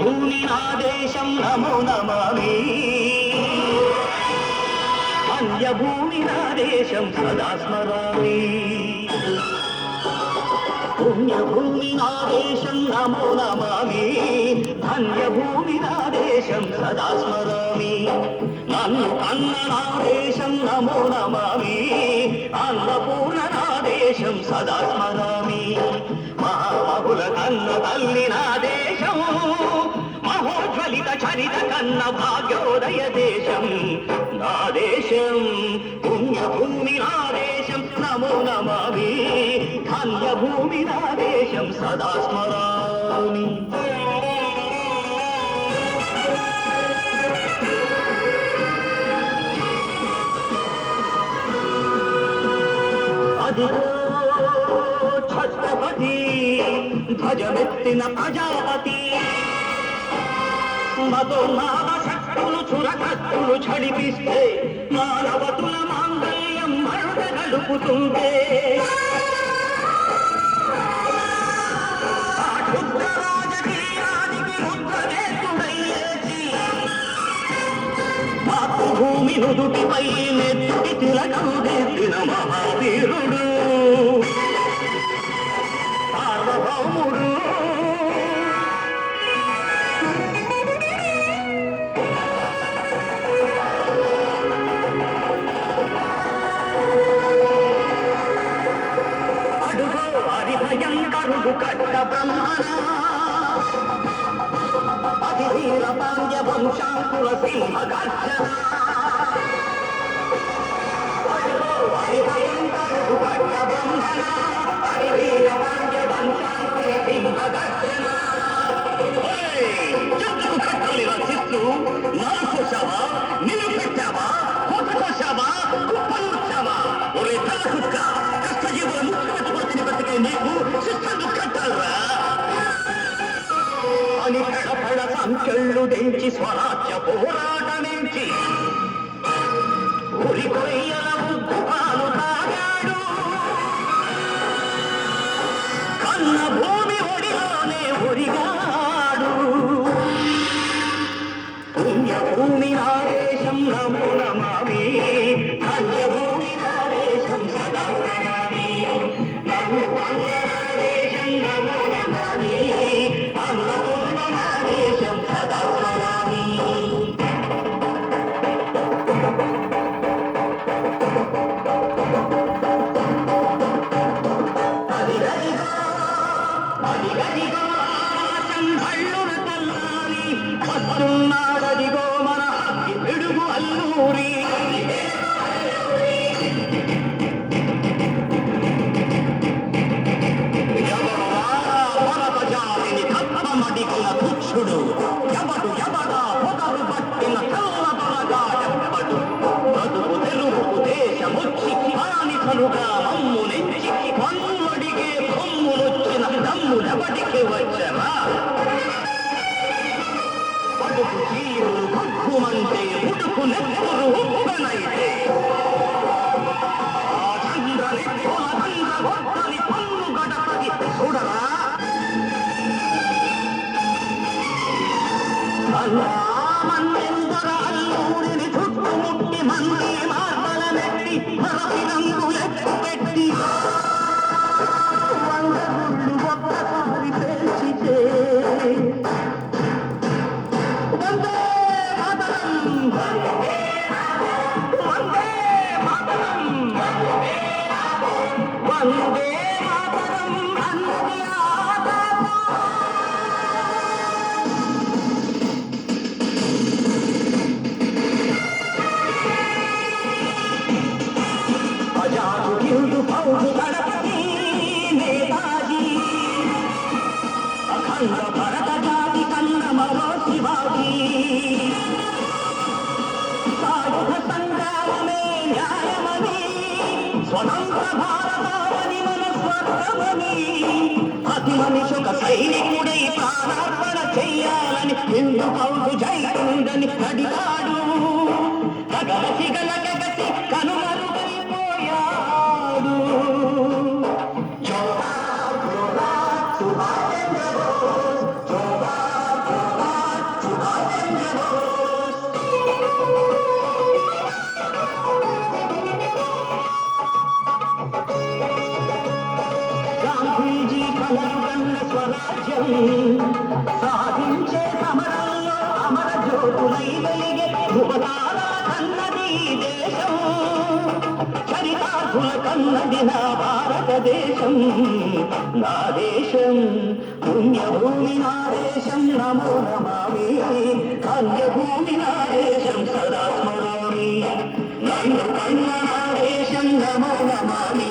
భూమి నా దేశం నమో నమామి అన్యభూమి నా దేశం సదా స్మరామి పుణ్యభూమి నా దేశం నమో నమామి ధన్యభూమి నా దేశం సదా స్మరామి నన్ను కన్న నా దేశం నమో నమామి అన్నపూర్ణ నా దేశం సదా స్మరామి మహామహుల కన్న తల్లి నా దేశం మహోజ్వలిత చరిత కన్న భాగ్యోదయ దేశం నా దేశం పుణ్యభూమి నా దేశం నమో నమామి ధన్యభూమి నా దేశం సదా స్మరామి అదిగో ఛత్రపతి ధ్వజమెత్తిన ప్రజాపతి మతోన్మాద శక్తులు చురకత్తులు చడిపిస్తే మానవతుల మాంగళ్యం మరుట గడుపుతుంటే ఆ క్షుద్ర రాజకీయానికి రుద్రనేతుడయ్యేసి మాతృభూమి నుదుటిపై నెత్తి తిలకం దిద్దిన మహావీరుడు సార్వభౌముడు భయంకరుడు కట్ట బ్రహ్మణ అధివీర పాండ్య వంశాంకుల సింహ గర్జన భయంకరుడు కట్ట బ్రహ్మణ అధివీర పాండ్య వంశాంకుల సింహ గర్జన ఎందుకు కట్టాలి రచిస్తూ నరుకోసావా నిన్ను పెట్టావా కొట్టుకోసావా కుప్పలుచ్చావా ఒరే తలకుక్క కష్టజీవుల ముఖ్యమంత్రి బతికే నీకు శిక్షను కట్టాలరా అని పెడపడ సంఖ్యలు తెంచి స్వరాజ్య పోరాటమించి ఉరి కొయ్యల ముద్దుపాలు తాగాడు కన్న భూమి ఒడిలోనే ఉరిగాడు పుణ్యభూమి నా దేశం నమో నమామి ధన్యభూమి నా దేశం సదా నమామి నమో దేశం నమో నమామి అన్నపూర్ణ నా దేశం సదా నమామి అదిగదిగో సంభళ్ళున తల్లారి వస్తున్నాడదిగో మన పిడుగు అల్లూరి జాతిని తత్వమడిగిన తుచ్చుడు ఎవడు ఎవడా పొగరు పట్టిన చల్లబడగా ఎవ్వడు బతుకు తెలుగు దేశముచ్చి బానిసలుగా మమ్ము నెచ్చి మన్నుడిగే కొమ్ములొచ్చిన దమ్ములెవడికి వచ్చరా పడుకు చీరు భగ్గుమంటే ఉడుకు నెత్తురు ఉప్పనైతే ఆ చంద్ర నెత్తుల చంద్ర గొప్పని పన్ను గడపది చూడరా మన్నెందర అల్లూరిని చుట్టుముట్టి మంది మార్మల నెట్టి మరపి రంగులెక్కు పెట్టి వందగుళ్ళు ఒక్కసారి పేల్చితే వందే మాతరం వందే మాతరం వందే మాతరం అన్నది అజాదు పౌరు గణపతి నేతాజీ అఖండ భరత జాతి కన్న మరో శివాజీ సాయుధ సంగ్రామమే న్యాయమని స్వతంత్ర భారతావని మన స్వర్గమని అతి మనిషొక సైనికుడై ప్రాణార్పణ చెయ్యాలని హిందూ పౌరు జైకుందని అడిగాడు గగసి గలగసి కనుమరుగైపోయాడు జోహార్ జోహార్ సుభాష్ చంద్ర బోస్ జోహార్ జోహార్ విజయం సాధించే సమరంలో అమర జ్యోతులై వెలిగే ధృవతార కన్నది ఈ దేశం చరితార్థుల కన్నది నా భారతదేశం నా దేశం పుణ్యభూమి నా దేశం నమో నమామి ధన్యభూమి నా దేశం సదా స్మరామి నన్ను కన్న నా దేశం నమో నమామి